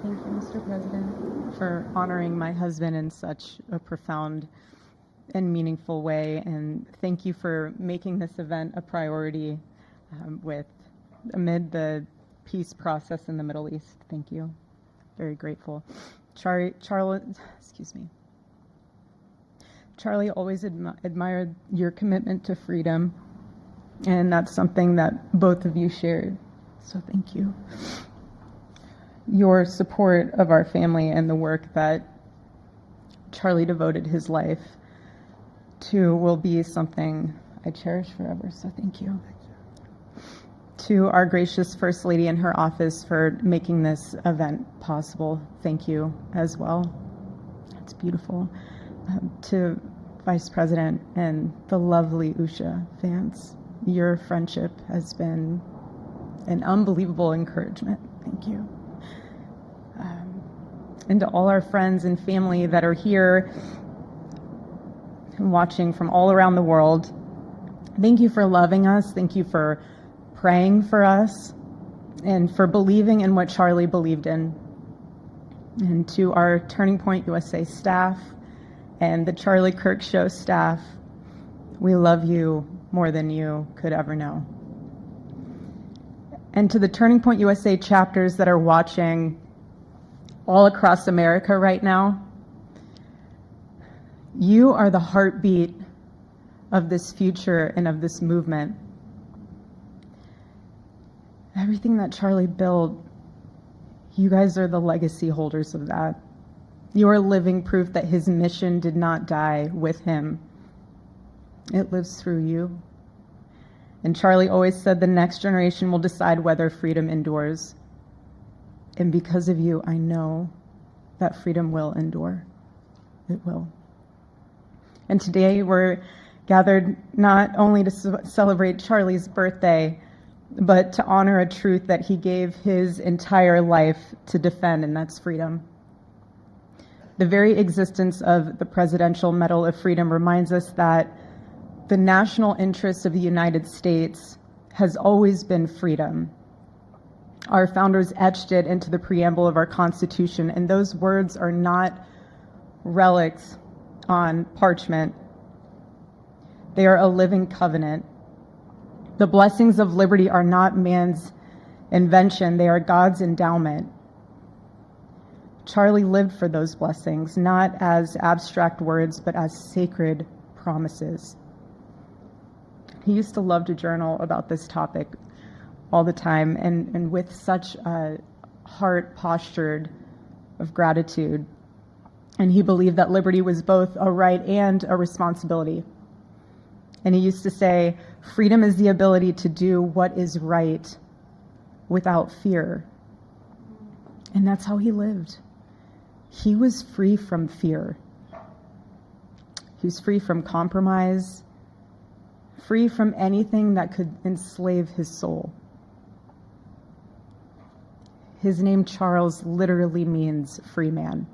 Thank you, Mr. President, for honoring my husband in such a profound and meaningful way. And thank you for making this event a priority amid the peace process in the Middle East. Thank you. Very grateful. Charlie always admired your commitment to freedom, and that's something that both of you shared. So thank you. Your support of our family and the work that Charlie devoted his life to will be something I cherish forever, so thank you. To our gracious First Lady in her office for making this event possible, thank you as well. It's beautiful. To Vice President and the lovely USHA fans, your friendship has been an unbelievable encouragement. Thank you. And to all our friends and family that are here and watching from all around the world, thank you for loving us. Thank you for praying for us and for believing in what Charlie believed in. And to our Turning Point USA staff and the Charlie Kirk Show staff, we love you more than you could ever know. And to the Turning Point USA chapters that are watching all across America right now, you are the heartbeat of this future and of this movement. Everything that Charlie built, you guys are the legacy holders of that. You are living proof that his mission did not die with him. It lives through you. And Charlie always said the next generation will decide whether freedom endures. And because of you, I know that freedom will endure. It will. And today we're gathered not only to celebrate Charlie's birthday, but to honor a truth that he gave his entire life to defend, and that's freedom. The very existence of the Presidential Medal of Freedom reminds us that the national interest of the United States has always been freedom. Our founders etched it into the preamble of our Constitution, and those words are not relics on parchment. They are a living covenant. The blessings of liberty are not man's invention, they are God's endowment. Charlie lived for those blessings, not as abstract words, but as sacred promises. He used to love to journal about this topic all the time, and with such a heart postured of gratitude. And he believed that liberty was both a right and a responsibility. And he used to say, freedom is the ability to do what is right without fear. And that's how he lived. He was free from fear. He was free from compromise, free from anything that could enslave his soul. His name, Charles, literally means free man.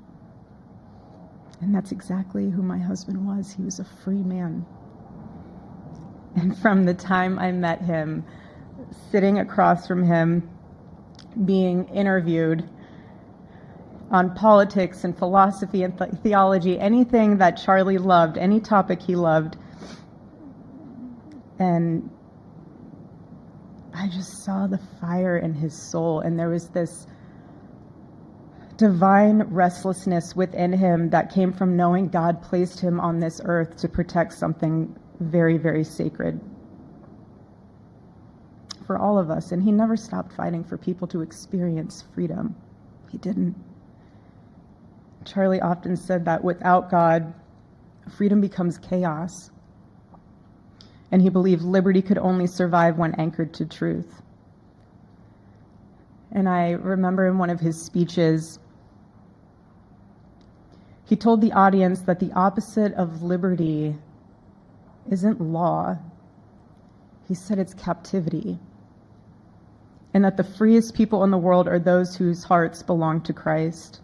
And that's exactly who my husband was. He was a free man. And from the time I met him, sitting across from him, being interviewed on politics and philosophy and theology, anything that Charlie loved, any topic he loved, and I just saw the fire in his soul, and there was this divine restlessness within him that came from knowing God placed him on this earth to protect something very, very sacred for all of us. And he never stopped fighting for people to experience freedom. He didn't. Charlie often said that without God, freedom becomes chaos. And he believed liberty could only survive when anchored to truth. And I remember in one of his speeches, he told the audience that the opposite of liberty isn't law. He said it's captivity. And that the freest people in the world are those whose hearts belong to Christ.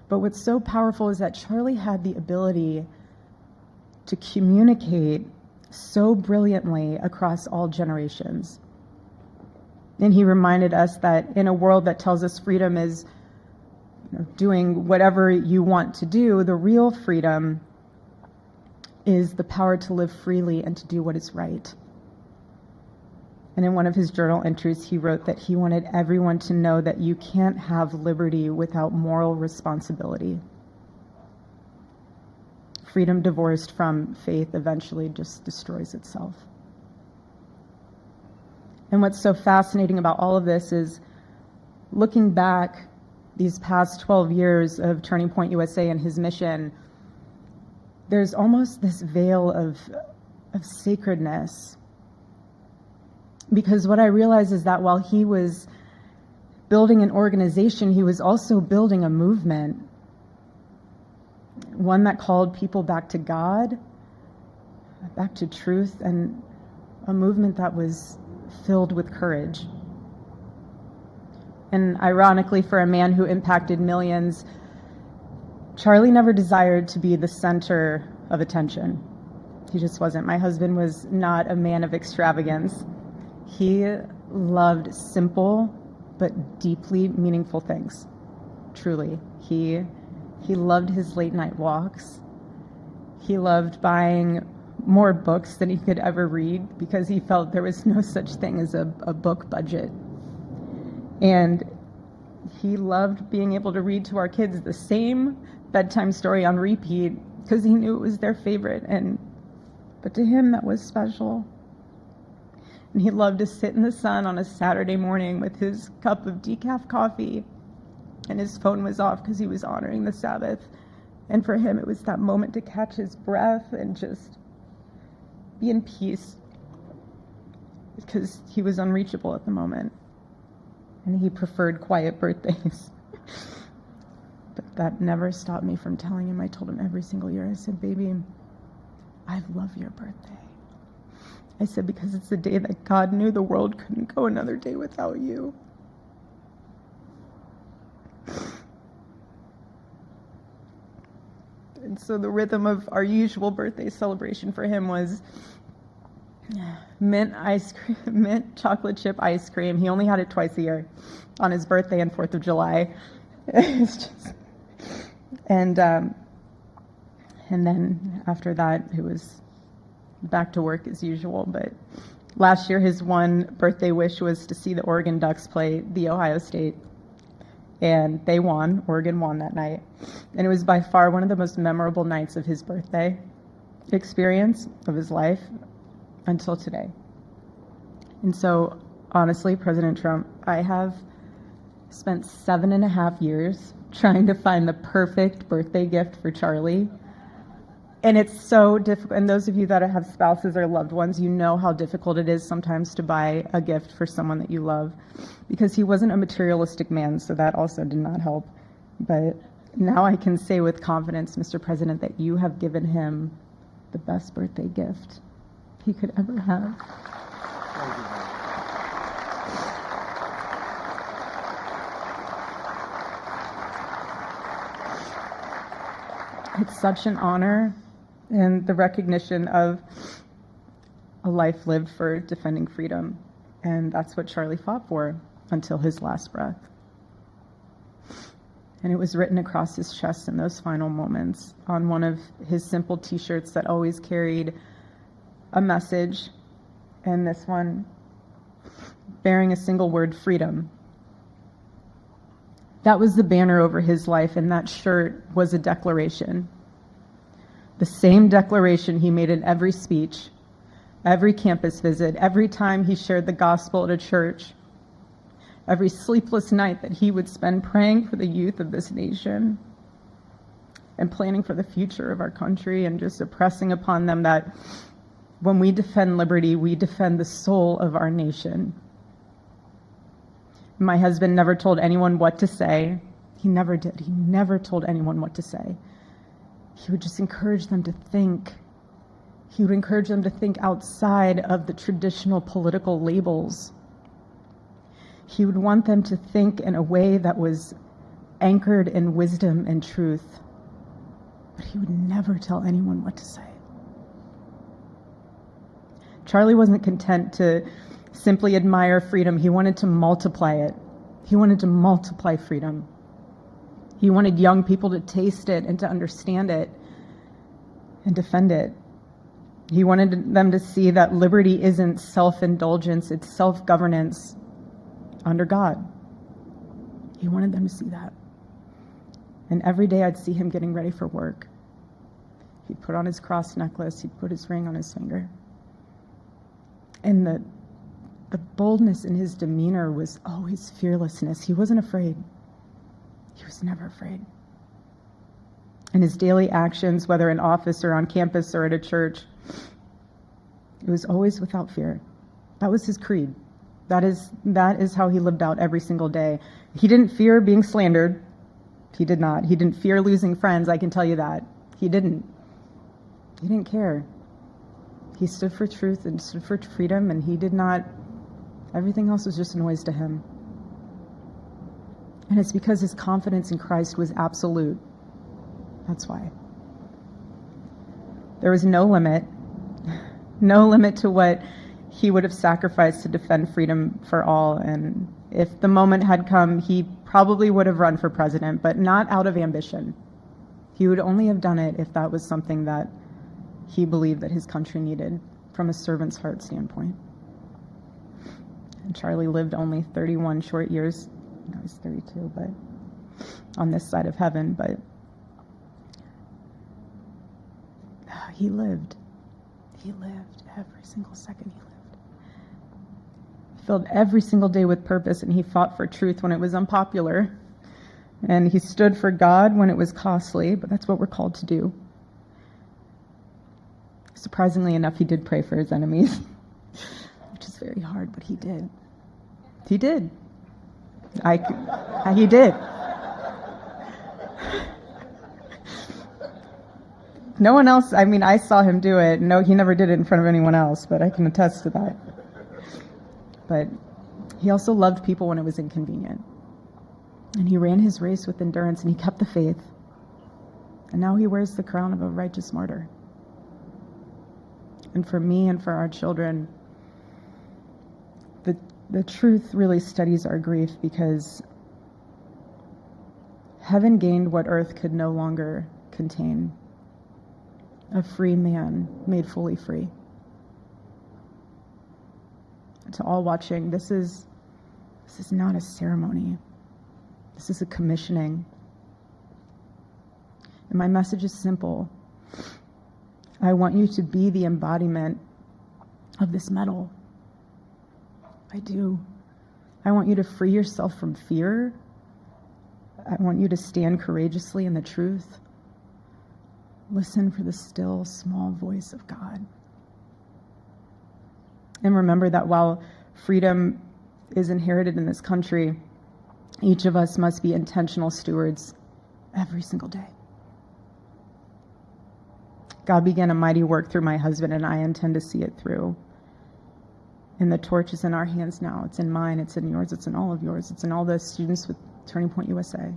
But what's so powerful is that Charlie had the ability to communicate so brilliantly across all generations. And he reminded us that in a world that tells us freedom is doing whatever you want to do, the real freedom is the power to live freely and to do what is right. And in one of his journal entries, he wrote that he wanted everyone to know that you can't have liberty without moral responsibility. Freedom divorced from faith eventually just destroys itself. And what's so fascinating about all of this is looking back these past 12 years of Turning Point USA and his mission, there's almost this veil of sacredness. Because what I realize is that while he was building an organization, he was also building a movement. One that called people back to God, back to truth, and a movement that was filled with courage. And ironically, for a man who impacted millions, Charlie never desired to be the center of attention. He just wasn't. My husband was not a man of extravagance. He loved simple but deeply meaningful things. Truly. He loved his late night walks. He loved buying more books than he could ever read because he felt there was no such thing as a book budget. And he loved being able to read to our kids the same bedtime story on repeat because he knew it was their favorite. But to him, that was special. And he loved to sit in the sun on a Saturday morning with his cup of decaf coffee, and his phone was off because he was honoring the Sabbath. And for him, it was that moment to catch his breath and just be in peace because he was unreachable at the moment. And he preferred quiet birthdays. But that never stopped me from telling him. I told him every single year, I said, baby, I love your birthday. I said, because it's the day that God knew the world couldn't go another day without you. And so the rhythm of our usual birthday celebration for him was mint ice cream, mint chocolate chip ice cream. He only had it twice a year, on his birthday and 4th of July. It's just, and then after that, it was back to work as usual. But last year, his one birthday wish was to see the Oregon Ducks play the Ohio State. And they won. Oregon won that night. And it was by far one of the most memorable nights of his birthday experience of his life until today. And so, honestly, President Trump, I have spent 7.5 years trying to find the perfect birthday gift for Charlie. And it's so difficult. And those of you that have spouses or loved ones, you know how difficult it is sometimes to buy a gift for someone that you love, because he wasn't a materialistic man, so that also did not help. But now I can say with confidence, Mr. President, that you have given him the best birthday gift he could ever have. Thank you. It's such an honor and the recognition of a life lived for defending freedom. And that's what Charlie fought for until his last breath. And it was written across his chest in those final moments on one of his simple t-shirts that always carried a message, and this one bearing a single word, freedom. That was the banner over his life, and that shirt was a declaration. The same declaration he made in every speech, every campus visit, every time he shared the gospel at a church, every sleepless night that he would spend praying for the youth of this nation and planning for the future of our country, and just impressing upon them that when we defend liberty, we defend the soul of our nation. My husband never told anyone what to say. He never did. He never told anyone what to say. He would just encourage them to think. He would encourage them to think outside of the traditional political labels. He would want them to think in a way that was anchored in wisdom and truth. But he would never tell anyone what to say. Charlie wasn't content to simply admire freedom. He wanted to multiply it. He wanted to multiply freedom. He wanted young people to taste it and to understand it and defend it. He wanted them to see that liberty isn't self-indulgence, it's self-governance under God. He wanted them to see that. And every day I'd see him getting ready for work. He'd put on his cross necklace, he'd put his ring on his finger. And the boldness in his demeanor was always fearlessness. He wasn't afraid. He was never afraid. In his daily actions, whether in office or on campus or at a church, it was always without fear. That was his creed. That is how he lived out every single day. He didn't fear being slandered. He did not. He didn't fear losing friends, I can tell you that. He didn't. He didn't care. He stood for truth and stood for freedom, and he did not, everything else was just noise to him. And it's because his confidence in Christ was absolute. That's why. There was no limit to what he would have sacrificed to defend freedom for all. And if the moment had come, he probably would have run for president, but not out of ambition. He would only have done it if that was something that he believed that his country needed from a servant's heart standpoint. And Charlie lived only 31 short years. I was 32, but on this side of heaven, but he lived. He lived every single second he lived. He filled every single day with purpose, and he fought for truth when it was unpopular. And he stood for God when it was costly, but that's what we're called to do. Surprisingly enough, he did pray for his enemies, which is very hard, but he did. He did. He did. No one else, I mean, I saw him do it. No, he never did it in front of anyone else, but I can attest to that. But he also loved people when it was inconvenient. And he ran his race with endurance, and he kept the faith. And now he wears the crown of a righteous martyr. And for me and for our children, the truth really studies our grief, because heaven gained what earth could no longer contain. A free man made fully free. And to all watching, this is not a ceremony. This is a commissioning. And my message is simple. I want you to be the embodiment of this medal. I do. I want you to free yourself from fear. I want you to stand courageously in the truth. Listen for the still, small voice of God. And remember that while freedom is inherited in this country, each of us must be intentional stewards every single day. God began a mighty work through my husband, and I intend to see it through. And the torch is in our hands now. It's in mine, it's in yours, it's in all of yours. It's in all the students with Turning Point USA.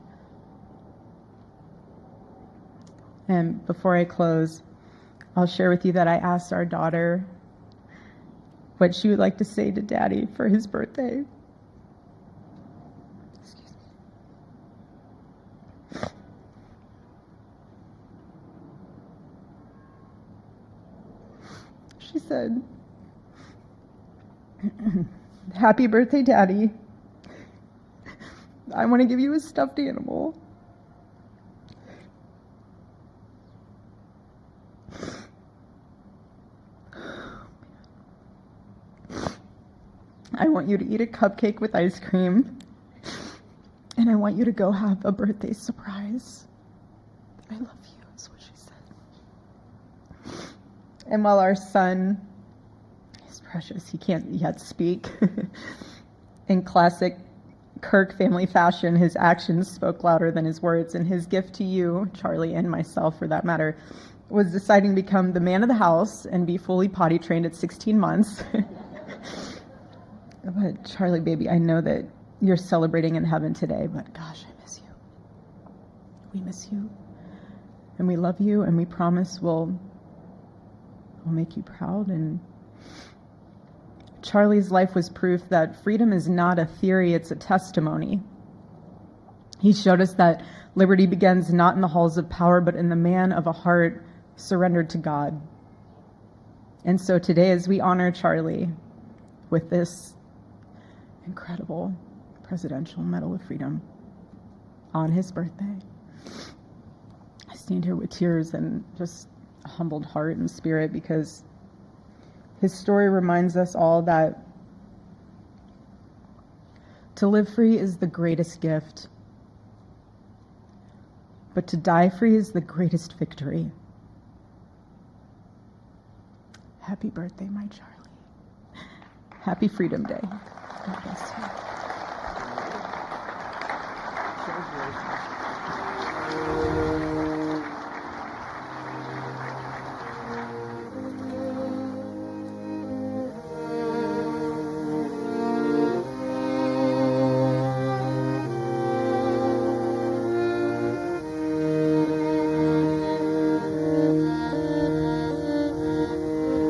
And before I close, I'll share with you that I asked our daughter what she would like to say to Daddy for his birthday. Excuse me. She said, "Happy birthday, Daddy. I want to give you a stuffed animal. I want you to eat a cupcake with ice cream, and I want you to go have a birthday surprise. I love you," is what she said. And while our son, he's precious, he can't yet speak, in classic Kirk family fashion, his actions spoke louder than his words, and his gift to you, Charlie, and myself for that matter, was deciding to become the man of the house and be fully potty trained at 16 months. But Charlie, baby, I know that you're celebrating in heaven today, but gosh, I miss you. We miss you, and we love you, and we promise we'll make you proud and Charlie's life was proof that freedom is not a theory, it's a testimony. He showed us that liberty begins not in the halls of power, but in the man of a heart surrendered to God. And so today, as we honor Charlie with this incredible Presidential Medal of Freedom on his birthday, I stand here with tears and just a humbled heart and spirit, because his story reminds us all that to live free is the greatest gift, but to die free is the greatest victory. Happy birthday, my Charlie. Happy Freedom Day. God bless you.